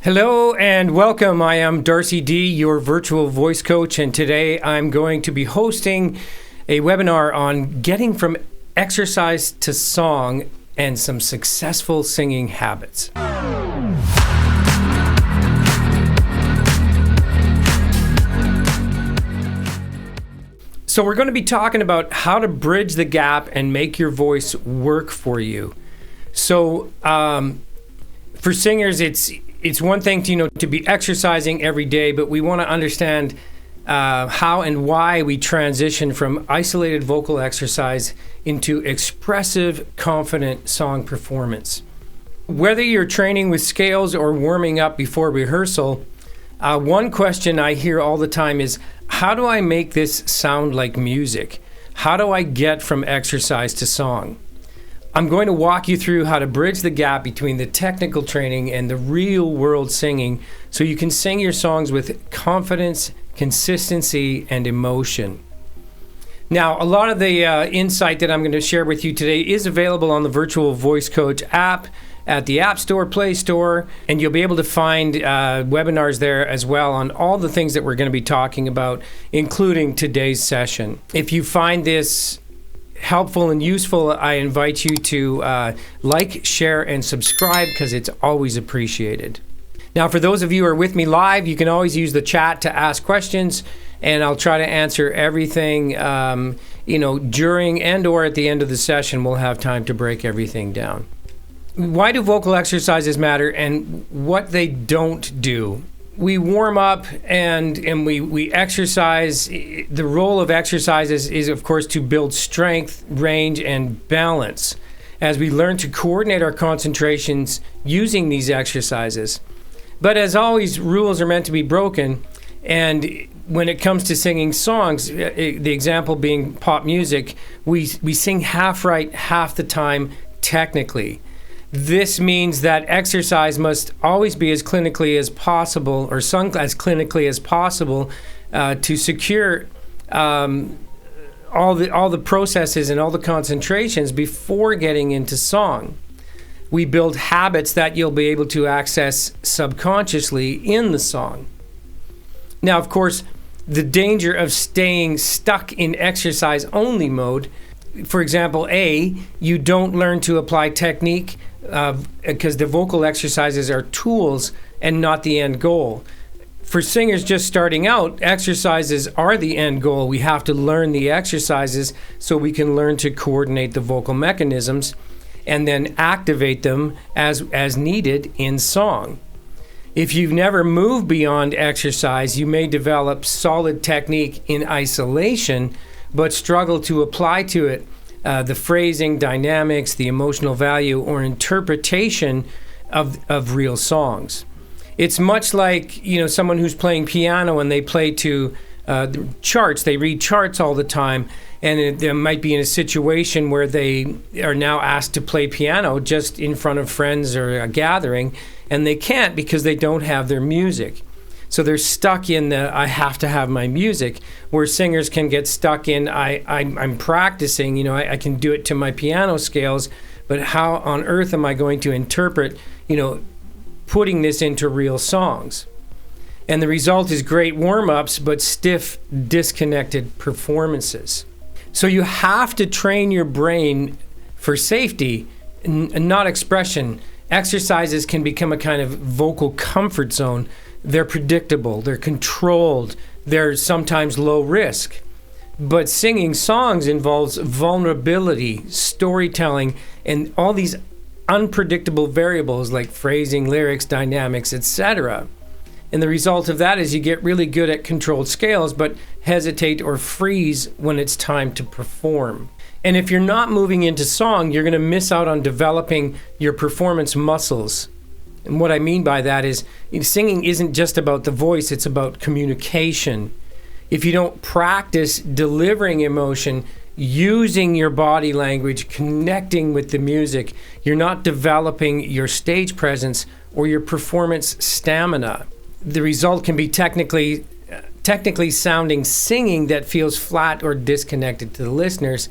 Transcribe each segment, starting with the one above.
Hello and welcome. I am Darcy D, your virtual voice coach, and today I'm going to be hosting a webinar on getting from exercise to song and some successful singing habits. So we're going to be talking about how to bridge the gap and make your voice work for you. So for singers, it's one thing to be exercising every day, but we want to understand how and why we transition from isolated vocal exercise into expressive, confident song performance. Whether you're training with scales or warming up before rehearsal, one question I hear all the time is, how do I make this sound like music? How do I get from exercise to song? I'm going to walk you through how to bridge the gap between the technical training and the real world singing so you can sing your songs with confidence, consistency, and emotion. Now, a lot of the insight that I'm going to share with you today is available on the Virtual Voice Coach app at the App Store, Play Store, and you'll be able to find webinars there as well on all the things that we're going to be talking about, including today's session. If you find this helpful and useful, I invite you to like, share, and subscribe because it's always appreciated. Now, for those of you who are with me live, you can always use the chat to ask questions, and I'll try to answer everything, during and or at the end of the session. We'll have time to break everything down. Why do vocal exercises matter and what they don't do? We warm up and we exercise. The role of exercise is, of course, to build strength, range, and balance as we learn to coordinate our concentrations using these exercises. But as always, rules are meant to be broken. And when it comes to singing songs, the example being pop music, we sing half right half the time technically. This means that exercise must always be as clinically as possible, or sung as clinically as possible, to secure all the processes and all the concentrations before getting into song. We build habits that you'll be able to access subconsciously in the song. Now, of course, the danger of staying stuck in exercise-only mode, for example, you don't learn to apply technique because the vocal exercises are tools and not the end goal. For singers just starting out, exercises are the end goal. We have to learn the exercises so we can learn to coordinate the vocal mechanisms and then activate them as needed in song. If you've never moved beyond exercise, you may develop solid technique in isolation, but struggle to apply to it the phrasing, dynamics, the emotional value, or interpretation of real songs. It's much like someone who's playing piano and they play to charts. They read charts all the time, and they might be in a situation where they are now asked to play piano just in front of friends or a gathering, and they can't because they don't have their music. So they're stuck in the I have to have my music, where singers can get stuck in I'm practicing, I can do it to my piano scales, but how on earth am I going to interpret, putting this into real songs? And the result is great warm-ups, but stiff, disconnected performances. So you have to train your brain for safety, not expression. Exercises can become a kind of vocal comfort zone. They're predictable, they're controlled, they're sometimes low risk. But singing songs involves vulnerability, storytelling, and all these unpredictable variables like phrasing, lyrics, dynamics, etc. And the result of that is you get really good at controlled scales, but hesitate or freeze when it's time to perform. And if you're not moving into song, you're going to miss out on developing your performance muscles. And what I mean by that is singing isn't just about the voice, it's about communication. If you don't practice delivering emotion, using your body language, connecting with the music, you're not developing your stage presence or your performance stamina. The result can be technically sounding singing that feels flat or disconnected to the listeners,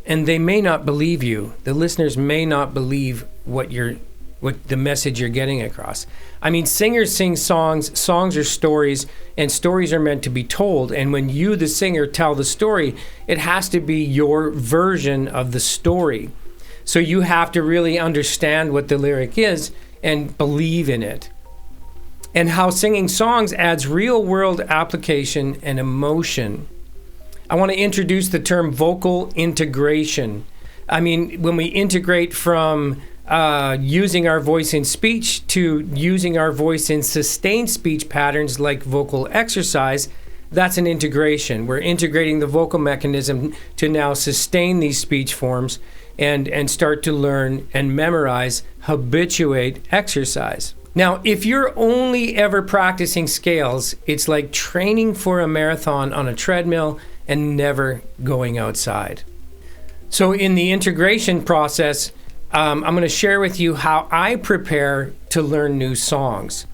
and they may not believe you. The listeners may not believe what you're what the message you're getting across. I mean, singers sing songs, songs are stories, and stories are meant to be told. And when you, the singer, tell the story, it has to be your version of the story. So you have to really understand what the lyric is and believe in it. And how singing songs adds real-world application and emotion. I want to introduce the term vocal integration. I mean, when we integrate from using our voice in speech to using our voice in sustained speech patterns like vocal exercise, that's an integration. We're integrating the vocal mechanism to now sustain these speech forms and start to learn and memorize, habituate exercise. Now, if you're only ever practicing scales, it's like training for a marathon on a treadmill and never going outside. So in the integration process, I'm going to share with you how I prepare to learn new songs.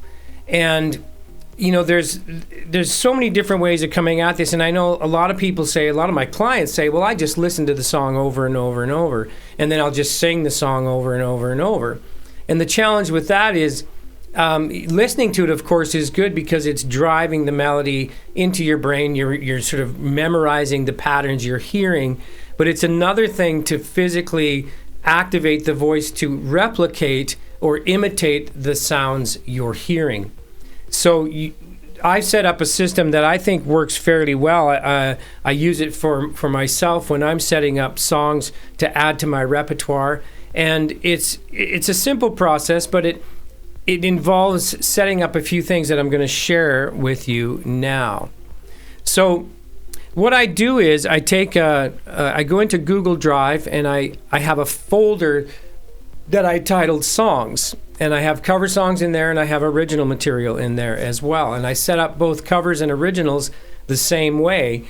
And, you know, there's so many different ways of coming at this. And I know a lot of people say, a lot of my clients say, well, I just listen to the song over and over and over, and then I'll just sing the song over and over and over. And the challenge with that is, listening to it, of course, is good because it's driving the melody into your brain. You're sort of memorizing the patterns you're hearing. But it's another thing to physically activate the voice to replicate or imitate the sounds you're hearing. So I've set up a system that I think works fairly well. I use it for myself when I'm setting up songs to add to my repertoire. And it's a simple process, but it involves setting up a few things that I'm going to share with you now. So what I do is I go into Google Drive and I have a folder that I titled Songs. And I have cover songs in there and I have original material in there as well. And I set up both covers and originals the same way,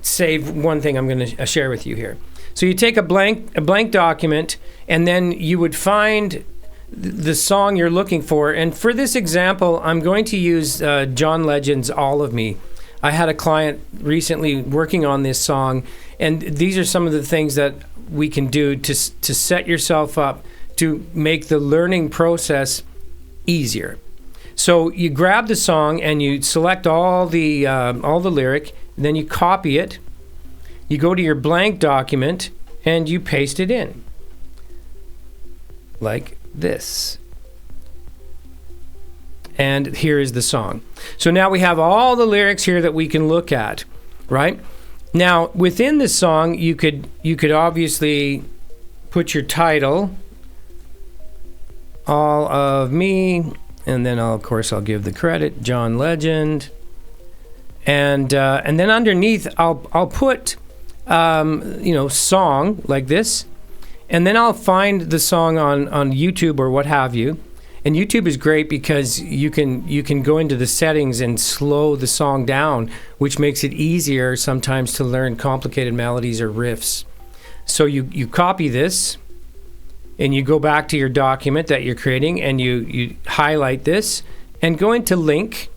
save one thing I'm going to share with you here. So you take a blank document and then you would find the song you're looking for. And for this example, I'm going to use John Legend's All of Me. I had a client recently working on this song, and these are some of the things that we can do to set yourself up to make the learning process easier. So you grab the song and you select all the lyric, then you copy it, you go to your blank document, and you paste it in. Like this. And here is the song. So now we have all the lyrics here that we can look at, right? Now, within the song, you could obviously put your title, All of Me, and then of course I'll give the credit, John Legend, and then underneath I'll put song like this, and then I'll find the song on YouTube or what have you. And YouTube is great because you can go into the settings and slow the song down, which makes it easier sometimes to learn complicated melodies or riffs. So you copy this, and you go back to your document that you're creating, and you highlight this, and go into link,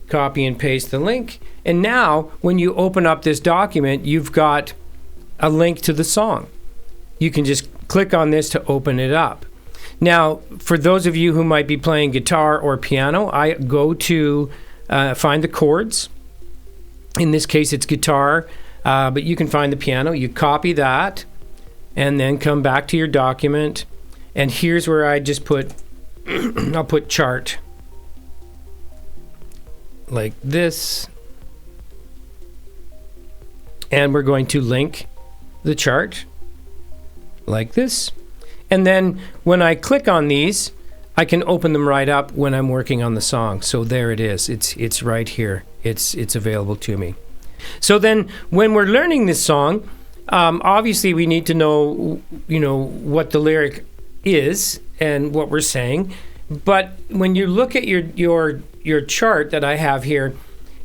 copy and paste the link. And now, when you open up this document, you've got a link to the song. You can just click on this to open it up. Now, for those of you who might be playing guitar or piano, I go to find the chords. In this case, it's guitar, but you can find the piano. You copy that, and then come back to your document. And here's where I just put, I'll put chart. Like this. And we're going to link the chart like this. And then when I click on these, I can open them right up when I'm working on the song. So there it is. It's right here. It's available to me. So then when we're learning this song, obviously we need to know, what the lyric is and what we're saying. But when you look at your chart that I have here,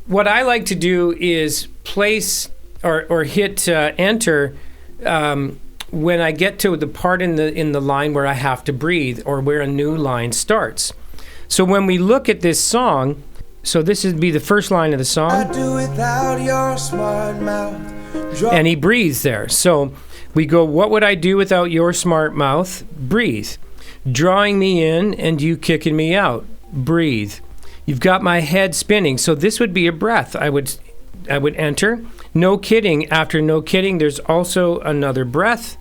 what I like to do is place or hit enter when I get to the part in the line where I have to breathe or where a new line starts. So when we look at this song, so this would be the first line of the song. I do without your smart mouth. And he breathes there. So We go, what would I do without your smart mouth? Breathe. Drawing me in and you kicking me out. Breathe. You've got my head spinning. So this would be a breath. I would enter. No kidding. After no kidding, there's also another breath.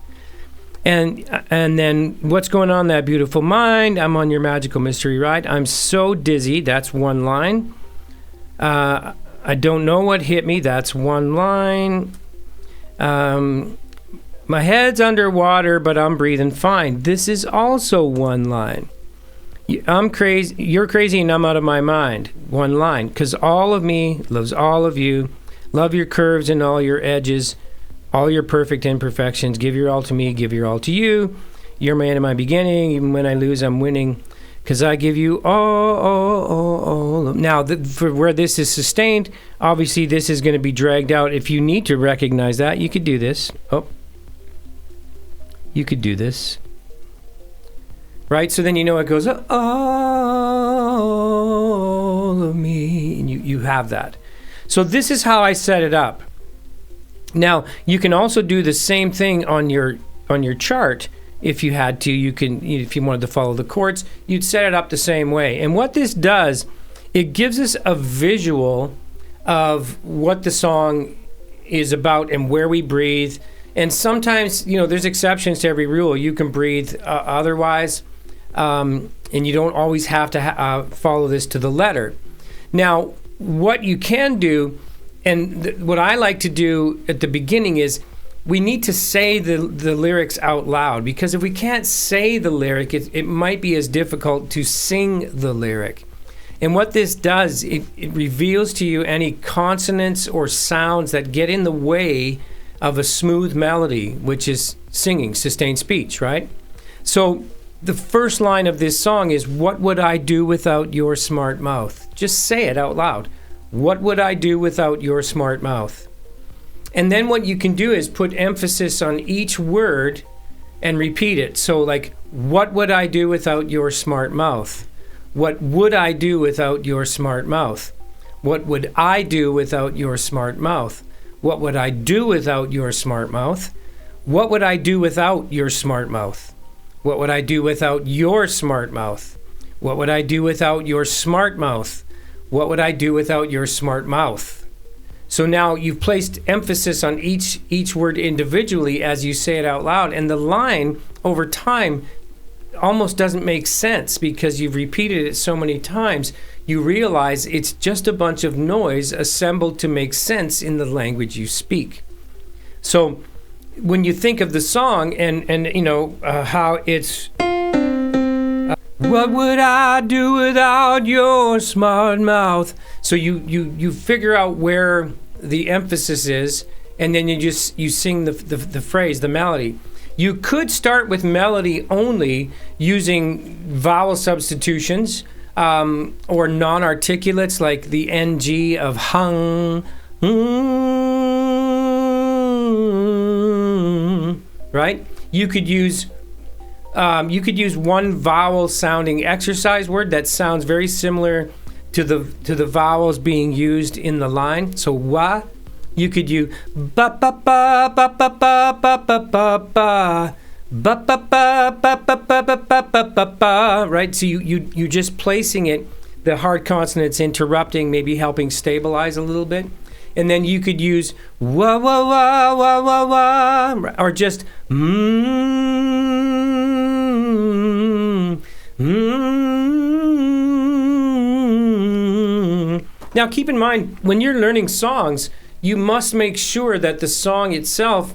And then what's going on in that beautiful mind? I'm on your magical mystery ride. I'm so dizzy. That's one line. I don't know what hit me. That's one line. My head's underwater, but I'm breathing fine. This is also one line. I'm crazy. You're crazy and I'm out of my mind. One line. Because all of me loves all of you. Love your curves and all your edges. All your perfect imperfections. Give your all to me, give your all to you. You're my end of my beginning. Even when I lose, I'm winning. Because I give you all. Now, for where this is sustained, obviously this is going to be dragged out. If you need to recognize that, you could do this. Oh. You could do this. Right? So then you know it goes, all of me. And you have that. So this is how I set it up. Now, you can also do the same thing on your chart if you had to. You can, if you wanted to follow the chords, you'd set it up the same way. And what this does, it gives us a visual of what the song is about and where we breathe. And sometimes, there's exceptions to every rule. You can breathe otherwise, and you don't always have to follow this to the letter. Now, what you can do, and what I like to do at the beginning is we need to say the lyrics out loud, because if we can't say the lyric, it might be as difficult to sing the lyric. And what this does, it reveals to you any consonants or sounds that get in the way of a smooth melody, which is singing, sustained speech, right? So the first line of this song is, what would I do without your smart mouth? Just say it out loud. What would I do without your smart mouth? And then what you can do is put emphasis on each word and repeat it. So like, what would I do without your smart mouth? What would I do without your smart mouth? What would I do without your smart mouth? What would I do without your smart mouth? What would I do without your smart mouth? What would I do without your smart mouth? What would I do without your smart mouth? What would I do without your smart mouth? So now you've placed emphasis on each word individually as you say it out loud, and the line over time almost doesn't make sense because you've repeated it so many times. You realize it's just a bunch of noise assembled to make sense in the language you speak. So when you think of the song and how it's what would I do without your smart mouth? So you figure out where the emphasis is, and then you sing the phrase, the melody. You could start with melody only using vowel substitutions or non-articulates like the NG of hung, right? You could use one vowel sounding exercise word that sounds very similar to the vowels being used in the line. So wa, you could use ba ba ba ba ba ba ba ba ba ba ba ba ba ba ba ba ba ba ba, right? So you just placing it, the hard consonants interrupting, maybe helping stabilize a little bit. And then you could use wah wah wah wah wah wah, or just Now keep in mind, when you're learning songs, you must make sure that the song itself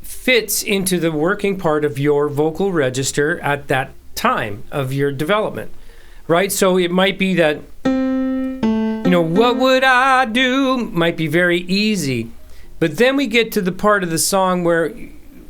fits into the working part of your vocal register at that time of your development, right? So it might be that, what would I do might be very easy. But then we get to the part of the song where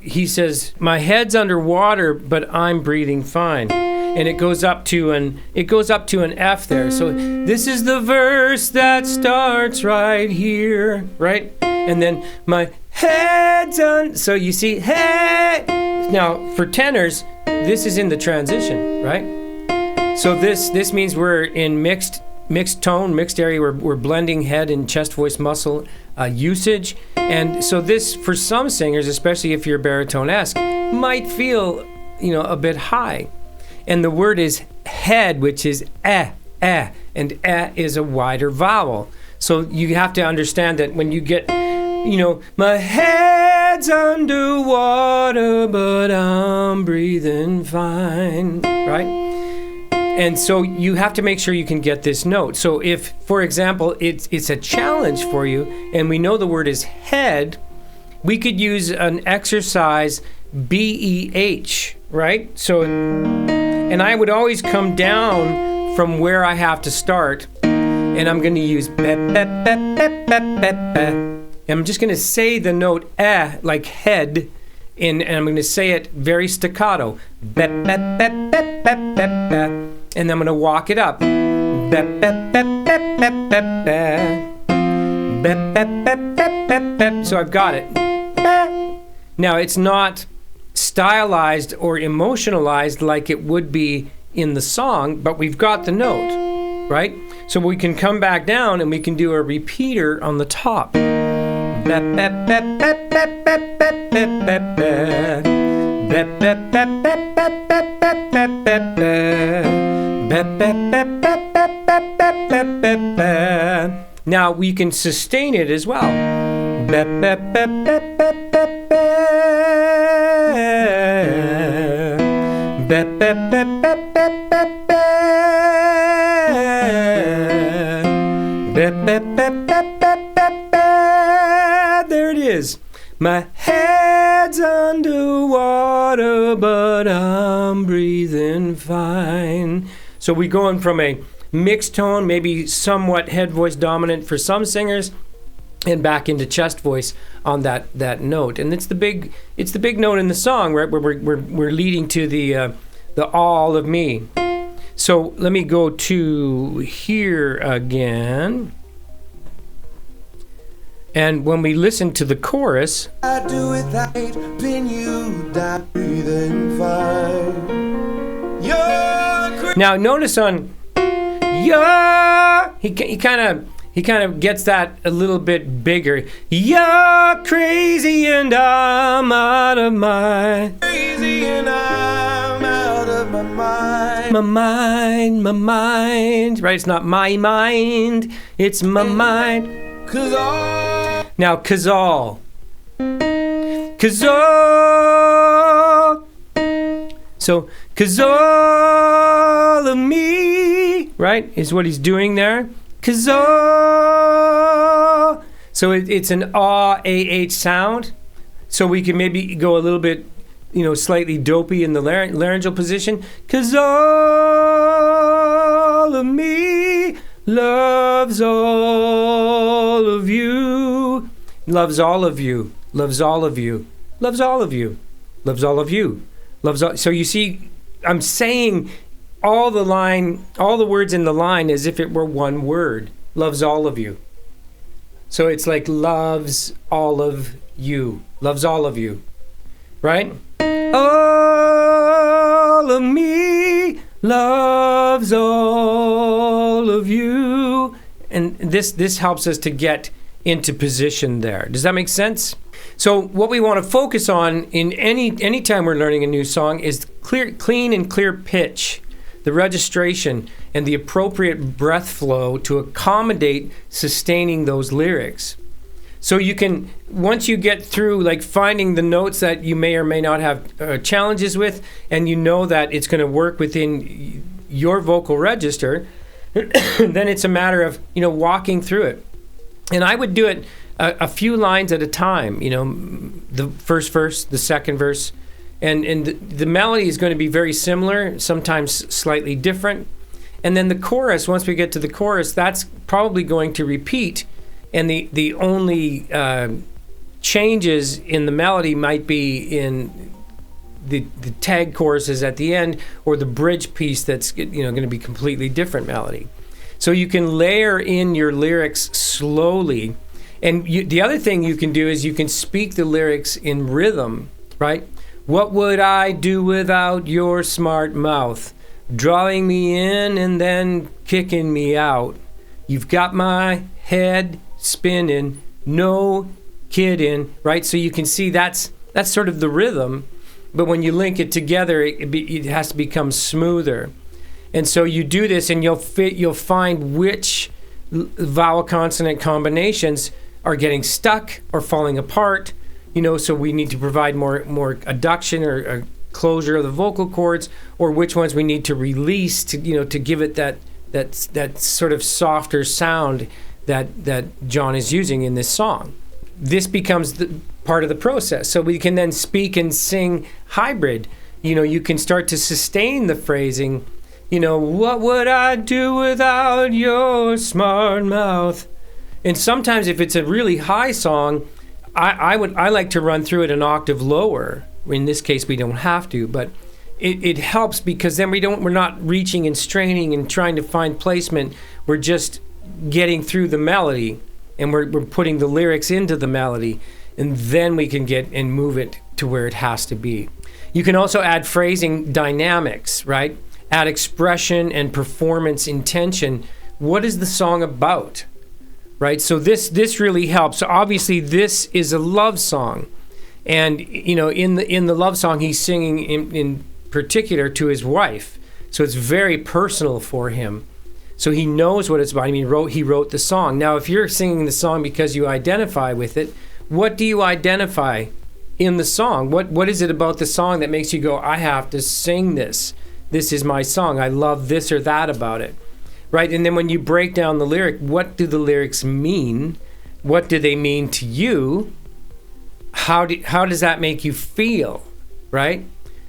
he says, my head's underwater, but I'm breathing fine. And it goes up to an F there. So this is the verse that starts right here, right? And then my head's on. So you see, hey. Now for tenors, this is in the transition, right? So this means we're in mixed tone, mixed area. We're blending head and chest voice muscle usage. And so this, for some singers, especially if you're baritone-esque, might feel, a bit high. And the word is head, which is and is a wider vowel. So you have to understand that when you get, my head's underwater, but I'm breathing fine, right? And so you have to make sure you can get this note. So if, for example, it's a challenge for you, and we know the word is head, we could use an exercise BEH, right? So, and I would always come down from where I have to start, and I'm going to use and I'm just going to say the note like head, and I'm going to say it very staccato. And I'm going to walk it up. So I've got it. Now, it's not stylized or emotionalized like it would be in the song, but we've got the note, right? So we can come back down and we can do a repeater on the top. Now we can sustain it as well. There it is. My head's underwater, but I'm breathing fine. So we're going from a mixed tone, maybe somewhat head voice dominant for some singers, and back into chest voice on that note. And it's the big note in the song, right? Where we're leading to the all of me. So let me go to here again. And when we listen to the chorus, I do it that when you die breathing fine. Now notice on he kind of gets that a little bit bigger. You're crazy and I'm out of my crazy and I'm out of my mind. My mind. Right? It's not my mind. It's my mind. Now, Cazal. So, Cazal of me, right, is what he's doing there. Cazal. So it's an ah sound. So we can maybe go a little bit, slightly dopey in the laryngeal position. Cazal of me. Loves all of you. Loves all of you. Loves all of you. Loves all of you. Loves all of you. Loves all. So you see, I'm saying all the words in the line as if it were one word. Loves all of you. So it's like loves all of you. Loves all of you. Right? All of me loves all of you. And this helps us to get into position there. Does that make sense? So what we want to focus on in any time we're learning a new song is clean and clear pitch, the registration, and the appropriate breath flow to accommodate sustaining those lyrics. So you can, once you get through like finding the notes that you may or may not have challenges with, and you know that it's going to work within your vocal register, then it's a matter of, walking through it. And I would do it a few lines at a time, the first verse, the second verse, and the melody is going to be very similar, sometimes slightly different. And then the chorus, once we get to the chorus, that's probably going to repeat. And the only changes in the melody might be in the tag choruses at the end, or the bridge piece that's going to be completely different melody. So you can layer in your lyrics slowly. And the other thing you can do is you can speak the lyrics in rhythm, right? What would I do without your smart mouth, drawing me in and then kicking me out? You've got my head spinning, no kid in, right? So you can see that's sort of the rhythm, but when you link it together, it has to become smoother. And so you do this, and you'll find which vowel consonant combinations are getting stuck or falling apart. So we need to provide more adduction or closure of the vocal cords, or which ones we need to release to give it that sort of softer sound that John is using in this song. This becomes part of the process. So we can then speak and sing hybrid. You can start to sustain the phrasing. What would I do without your smart mouth? And sometimes if it's a really high song, I like to run through it an octave lower. In this case, we don't have to, but it helps, because then we're not reaching and straining and trying to find placement. We're just getting through the melody, and we're putting the lyrics into the melody, and then we can get and move it to where it has to be. You can also add phrasing dynamics, right? Add expression and performance intention. What is the song about, right? So this really helps. So obviously this is a love song, and in the love song he's singing in particular to his wife. So it's very personal for him. So he knows what it's about. I mean, he wrote the song. Now, if you're singing the song because you identify with it, what do you identify in the song? What is it about the song that makes you go, I have to sing this? This is my song. I love this or that about it, right? And then when you break down the lyric, what do the lyrics mean? What do they mean to you? How does that make you feel, right?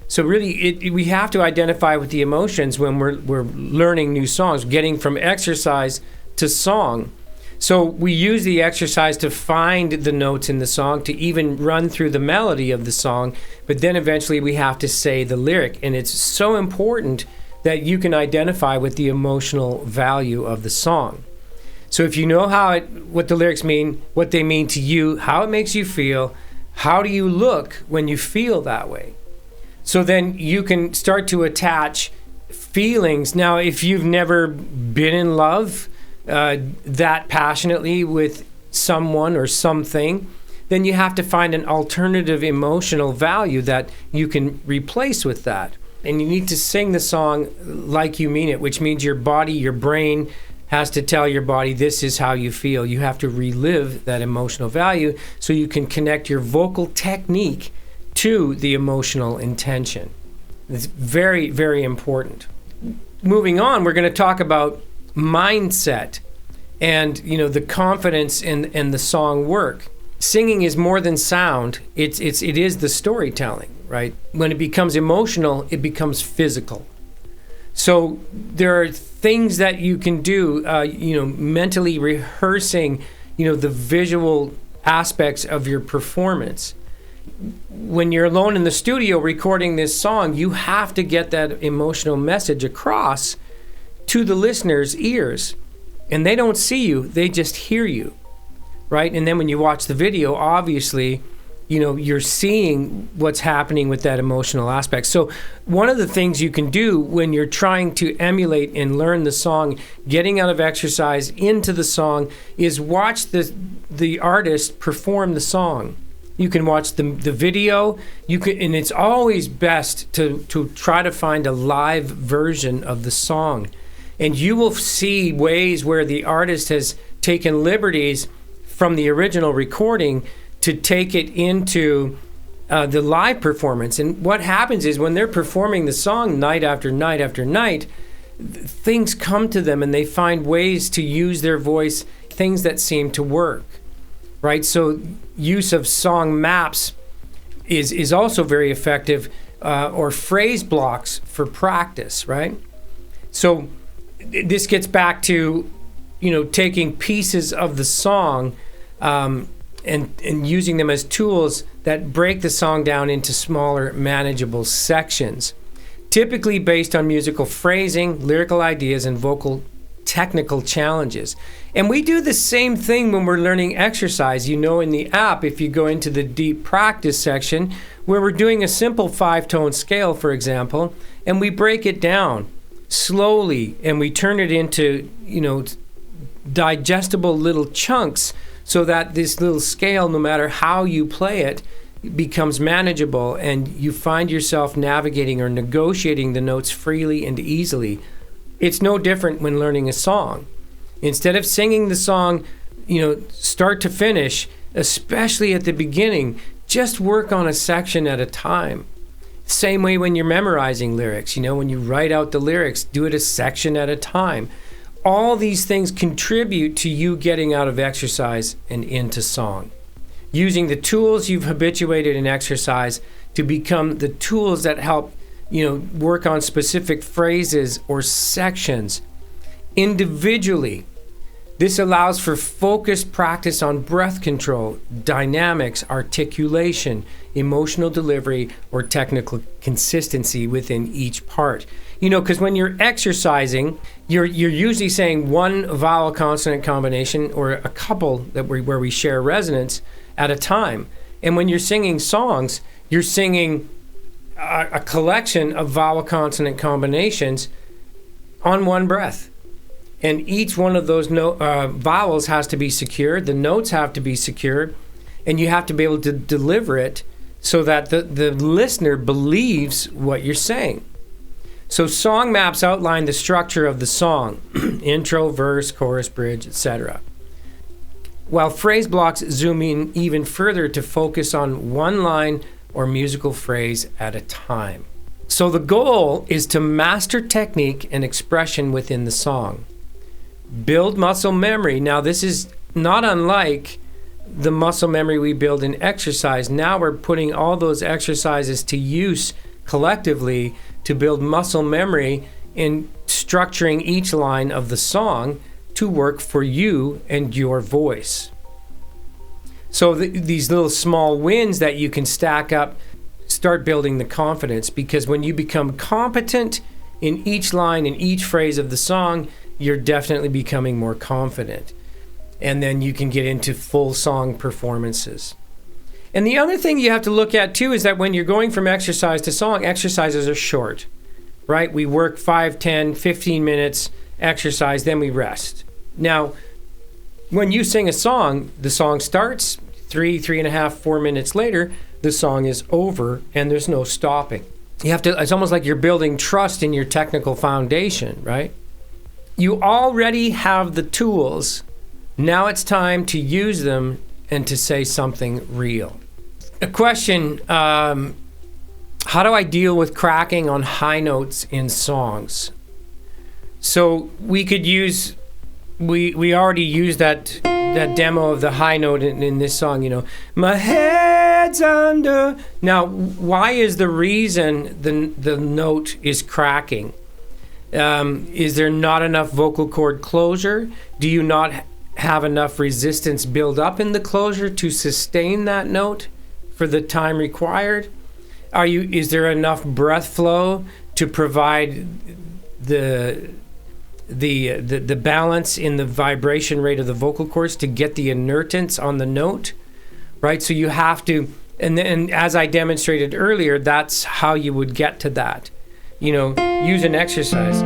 So really, we have to identify with the emotions when we're learning new songs, getting from exercise to song. So we use the exercise to find the notes in the song, to even run through the melody of the song, but then eventually we have to say the lyric. And it's so important that you can identify with the emotional value of the song. So if you know what the lyrics mean, what they mean to you, how it makes you feel, how do you look when you feel that way? So then you can start to attach feelings. Now, if you've never been in love that passionately with someone or something, then you have to find an alternative emotional value that you can replace with that. And you need to sing the song like you mean it, which means your body, your brain has to tell your body, this is how you feel. You have to relive that emotional value so you can connect your vocal technique to the emotional intention. It's very, very important. Moving on, we're going to talk about mindset and the confidence in the song work. Singing is more than sound. It is the storytelling, right? When it becomes emotional, it becomes physical. So there are things that you can do, mentally rehearsing, the visual aspects of your performance. When you're alone in the studio recording this song, you have to get that emotional message across to the listener's ears. And they don't see you, they just hear you, right? And then when you watch the video, obviously, you're seeing what's happening with that emotional aspect. So one of the things you can do when you're trying to emulate and learn the song, getting out of exercise into the song, is watch the artist perform the song. You can watch the video. And it's always best to try to find a live version of the song. And you will see ways where the artist has taken liberties from the original recording to take it into the live performance. And what happens is when they're performing the song night after night after night, things come to them and they find ways to use their voice, things that seem to work, right? So use of song maps is also very effective, or phrase blocks for practice, right? So this gets back to, taking pieces of the song and using them as tools that break the song down into smaller, manageable sections, typically based on musical phrasing, lyrical ideas, and vocal technical challenges. And we do the same thing when we're learning exercise. In the app, if you go into the deep practice section, where we're doing a simple 5-tone scale, for example, and we break it down slowly and we turn it into, digestible little chunks so that this little scale, no matter how you play it, becomes manageable, and you find yourself navigating or negotiating the notes freely and easily. It's no different when learning a song. Instead of singing the song, start to finish, especially at the beginning, just work on a section at a time. Same way when you're memorizing lyrics, when you write out the lyrics, do it a section at a time. All these things contribute to you getting out of exercise and into song. Using the tools you've habituated in exercise to become the tools that help, work on specific phrases or sections individually. This allows for focused practice on breath control, dynamics, articulation, emotional delivery, or technical consistency within each part. Because when you're exercising, you're usually saying one vowel consonant combination or a couple where we share resonance at a time. And when you're singing songs, you're singing a collection of vowel consonant combinations on one breath. And each one of those vowels has to be secured, the notes have to be secured, and you have to be able to deliver it so that the listener believes what you're saying. So song maps outline the structure of the song, intro, verse, chorus, bridge, etc. While phrase blocks zoom in even further to focus on one line or musical phrase at a time. So the goal is to master technique and expression within the song. Build muscle memory. Now, this is not unlike the muscle memory we build in exercise. Now we're putting all those exercises to use collectively to build muscle memory in structuring each line of the song to work for you and your voice. So these little small wins that you can stack up start building the confidence, because when you become competent in each line, in each phrase of the song, you're definitely becoming more confident. And then you can get into full song performances. And the other thing you have to look at too is that when you're going from exercise to song, exercises are short, right? We work 5, 10, 15 minutes exercise, then we rest. Now, when you sing a song, the song starts, 3.5, 4 minutes later, the song is over and there's no stopping. You have to, it's almost like you're building trust in your technical foundation, right? You already have the tools. Now it's time to use them and to say something real. A question, how do I deal with cracking on high notes in songs? So we could use, we already used that demo of the high note in this song, my head's under. Now, why is the reason the note is cracking? Is there not enough vocal cord closure? Do you not have enough resistance build up in the closure to sustain that note for the time required? Is there enough breath flow to provide the balance in the vibration rate of the vocal cords to get the inertance on the note, right? So you have to, and as I demonstrated earlier, that's how you would get to that. Use an exercise.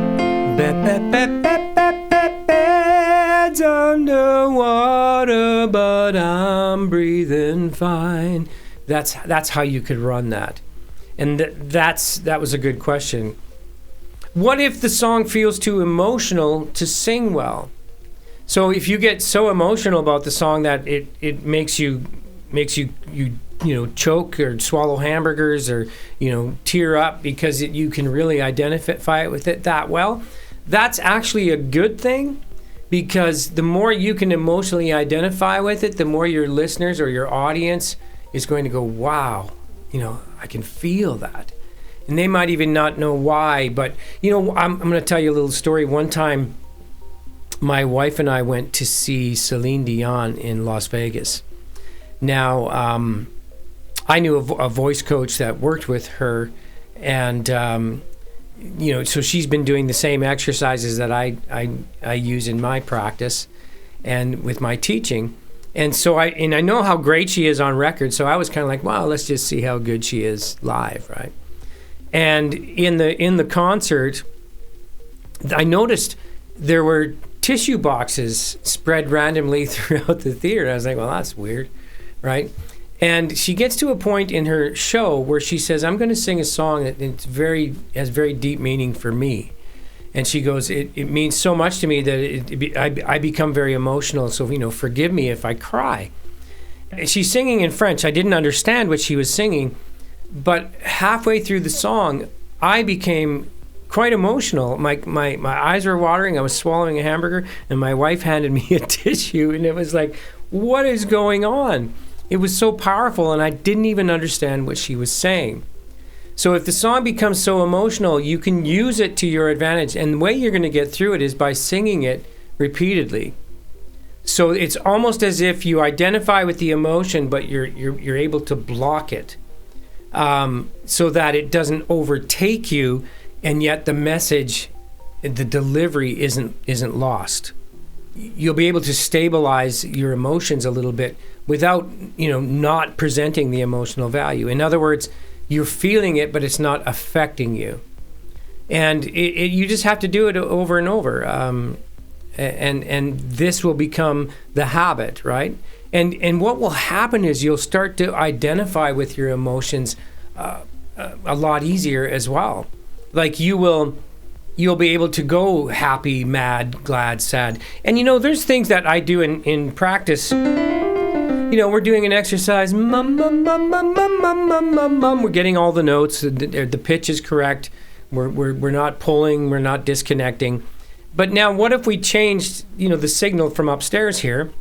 Bed's underwater, but I'm breathing fine. That's how you could run that. And that was a good question. What if the song feels too emotional to sing well? So if you get so emotional about the song that it makes you choke or swallow hamburgers or tear up because you can really identify it with it that well, that's actually a good thing, because the more you can emotionally identify with it, the more your listeners or your audience is going to go, wow, I can feel that. And they might even not know why, but I'm going to tell you a little story. One time, my wife and I went to see Celine Dion in Las Vegas. Now, I knew a voice coach that worked with her, and so she's been doing the same exercises that I use in my practice and with my teaching. And so I know how great she is on record, so I was kind of like, wow, let's just see how good she is live, right? And in the concert, I noticed there were tissue boxes spread randomly throughout the theater. I was like, well, that's weird, right? And she gets to a point in her show where she says, I'm going to sing a song that has very deep meaning for me. And she goes, it means so much to me that I become very emotional. So, forgive me if I cry. She's singing in French. I didn't understand what she was singing, but halfway through the song, I became quite emotional. My eyes were watering. I was swallowing a hamburger, and my wife handed me a tissue, and it was like, what is going on? It was so powerful, and I didn't even understand what she was saying. So if the song becomes so emotional, you can use it to your advantage. And the way you're going to get through it is by singing it repeatedly. So it's almost as if you identify with the emotion, but you're able to block it so that it doesn't overtake you, and yet the message, the delivery isn't lost. You'll be able to stabilize your emotions a little bit without, not presenting the emotional value. In other words, you're feeling it, but it's not affecting you. And you just have to do it over and over. And this will become the habit, right? And what will happen is you'll start to identify with your emotions a lot easier as well. Like you'll be able to go happy, mad, glad, sad. And there's things that I do in practice. We're doing an exercise, mum, mum, mum, mum, mum, mum, mum, mum, mum. We're getting all the notes. The pitch is correct. We're not pulling. We're not disconnecting. But now, what if we changed, the signal from upstairs here,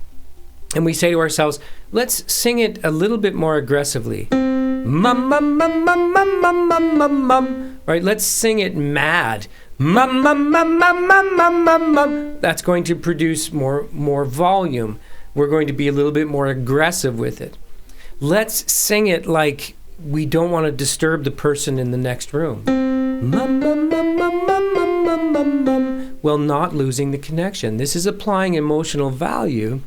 and we say to ourselves, let's sing it a little bit more aggressively. Mum, mum, mum, mum, mum, mum, mum, mum, mum. Right? Let's sing it mad. Mum, mum, mum, mum, mum, mum, mum, mum. That's going to produce more volume. We're going to be a little bit more aggressive with it. Let's sing it like we don't want to disturb the person in the next room. Mum, mum, mum, mum, mum, mum, mum, mum, mum. Well, not losing the connection. This is applying emotional value.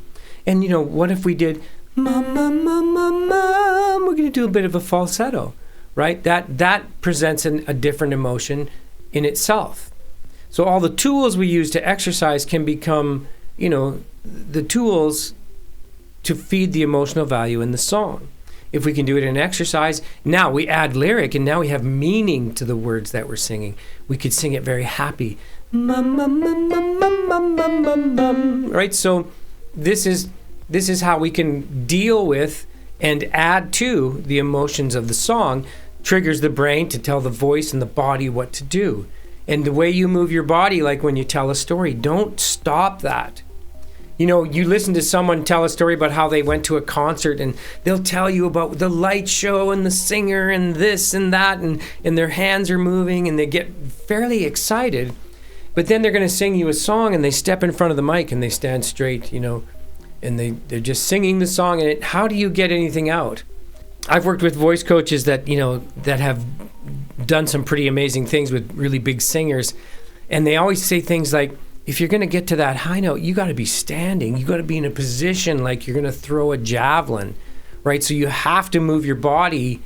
And, what if we did, mum, mum, mum, mum, mum? We're going to do a bit of a falsetto, right? That presents a different emotion in itself. So all the tools we use to exercise can become, the tools to feed the emotional value in the song. If we can do it in exercise, now we add lyric, and now we have meaning to the words that we're singing. We could sing it very happy. Mum, mum, mum, mum, mum, mum, mum, mum, mum. Right? So this is how we can deal with and add to the emotions of the song, triggers the brain to tell the voice and the body what to do. And the way you move your body, like when you tell a story, don't stop that. You listen to someone tell a story about how they went to a concert, and they'll tell you about the light show and the singer and this and that, and their hands are moving and they get fairly excited. But then they're going to sing you a song, and they step in front of the mic and they stand straight, and they're just singing the song. And how do you get anything out? I've worked with voice coaches that have done some pretty amazing things with really big singers, and they always say things like, if you're going to get to that high note, you got to be standing. You got to be in a position like you're going to throw a javelin, right? So you have to move your body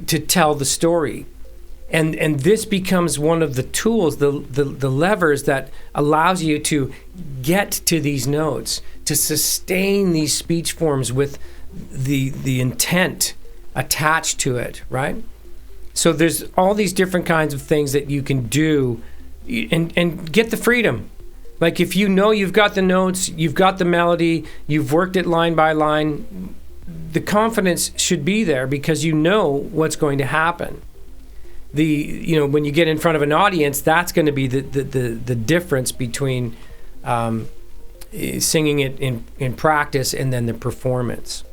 to tell the story. And this becomes one of the tools, the levers that allows you to get to these notes, to sustain these speech forms with the intent attached to it, right? So there's all these different kinds of things that you can do and get the freedom. Like if you've got the notes, you've got the melody, you've worked it line by line, the confidence should be there because you know what's going to happen. When you get in front of an audience, that's going to be the difference between singing it in practice and then the performance.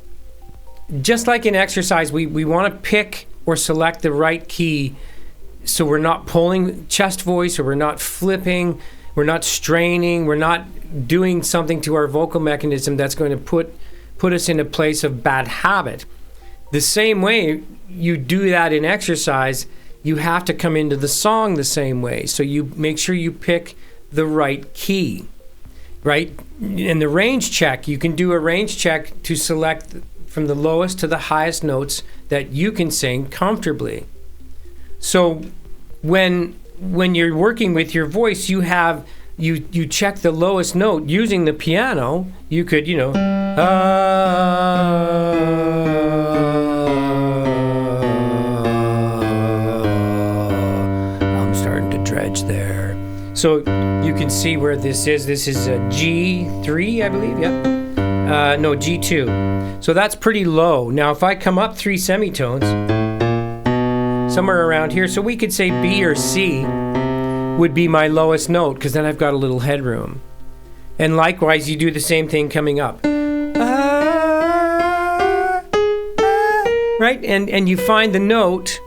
Just like in exercise, we want to pick or select the right key so we're not pulling chest voice, or we're not flipping, we're not straining, we're not doing something to our vocal mechanism that's going to put us in a place of bad habit. The same way you do that in exercise, you have to come into the song the same way. So you make sure you pick the right key, right? In the range check, you can do a range check to select from the lowest to the highest notes that you can sing comfortably. So when you're working with your voice, you have you check the lowest note using the piano. You could, I'm starting to dredge there. So you can see where this is. This is a G3, I believe. Yep. No, G2. So that's pretty low. Now, if I come up 3 semitones, somewhere around here, so we could say B or C would be my lowest note, because then I've got a little headroom. And likewise, you do the same thing coming up. Right? And you find the note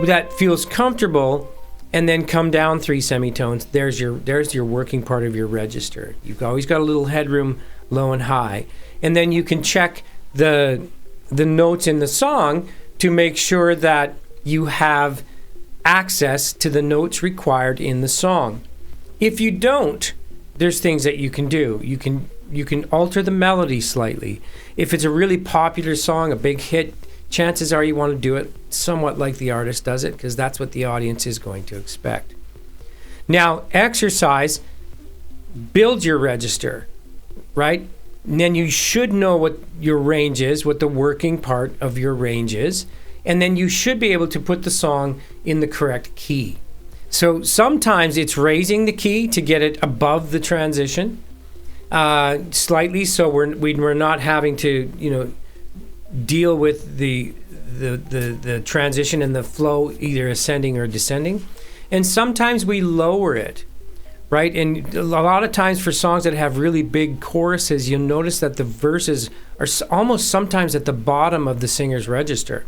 that feels comfortable, and then come down 3 semitones. There's your working part of your register. You've always got a little headroom, low and high. And then you can check the notes in the song to make sure that you have access to the notes required in the song. If you don't, there's things that you can do. You can alter the melody slightly. If it's a really popular song, a big hit, chances are you want to do it somewhat like the artist does it, because that's what the audience is going to expect. Now, exercise builds your register, right? And then you should know what your range is, what the working part of your range is, and then you should be able to put the song in the correct key. So sometimes it's raising the key to get it above the transition slightly, so we're not having to deal with the transition and the flow either ascending or descending. And sometimes we lower it, right? And a lot of times for songs that have really big choruses, you'll notice that the verses are almost sometimes at the bottom of the singer's register,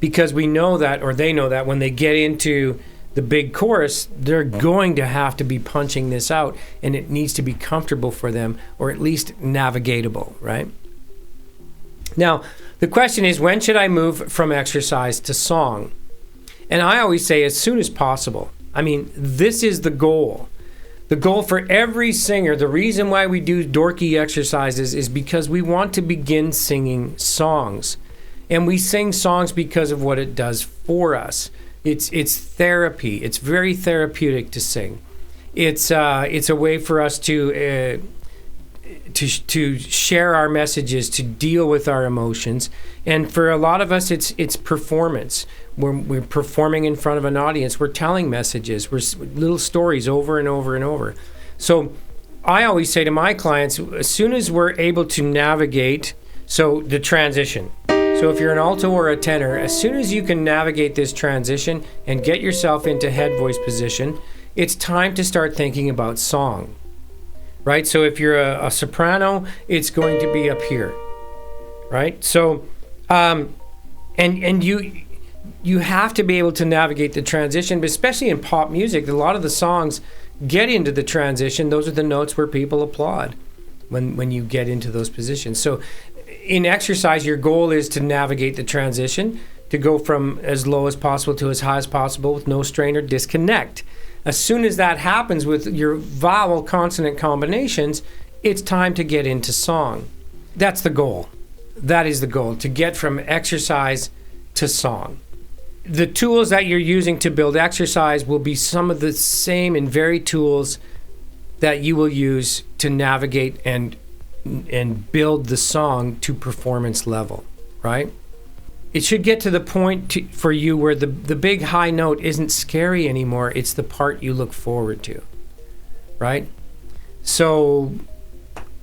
because we know that, or they know that, when they get into the big chorus, they're going to have to be punching this out, and it needs to be comfortable for them, or at least navigatable, right? Now, the question is, when should I move from exercise to song? And I always say as soon as possible. I mean, this is the goal. The goal for every singer, the reason why we do dorky exercises is because we want to begin singing songs. And we sing songs because of what it does for us. It's therapy. It's very therapeutic to sing. It's a way for us to share our messages, to deal with our emotions. And for a lot of us, it's performance. We're performing in front of an audience. We're telling messages. We're little stories over and over and over. So I always say to my clients, as soon as we're able to navigate, so the transition. So if you're an alto or a tenor, as soon as you can navigate this transition and get yourself into head voice position, it's time to start thinking about song. Right? So if you're a soprano, it's going to be up here, right? So, and you have to be able to navigate the transition, but especially in pop music, a lot of the songs get into the transition. Those are the notes where people applaud when you get into those positions. So in exercise, your goal is to navigate the transition, to go from as low as possible to as high as possible with no strain or disconnect. As soon as that happens with your vowel consonant combinations, it's time to get into song. That's the goal. That is the goal, to get from exercise to song. The tools that you're using to build exercise will be some of the same and varied tools that you will use to navigate and build the song to performance level, right? It should get to the point for you where the big high note isn't scary anymore. It's the part you look forward to, right? So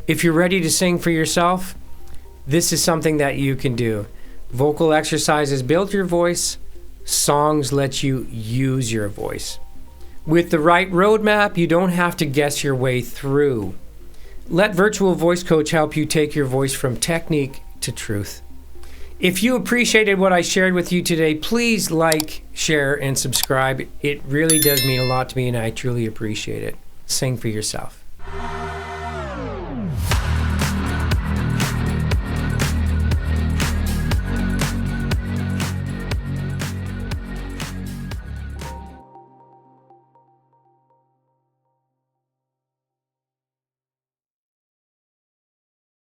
if you're ready to sing for yourself, this is something that you can do. Vocal exercises build your voice. Songs let you use your voice. With the right roadmap, you don't have to guess your way through. Let Virtual Voice Coach help you take your voice from technique to truth. If you appreciated what I shared with you today, please like, share, and subscribe. It really does mean a lot to me, and I truly appreciate it. Sing for yourself.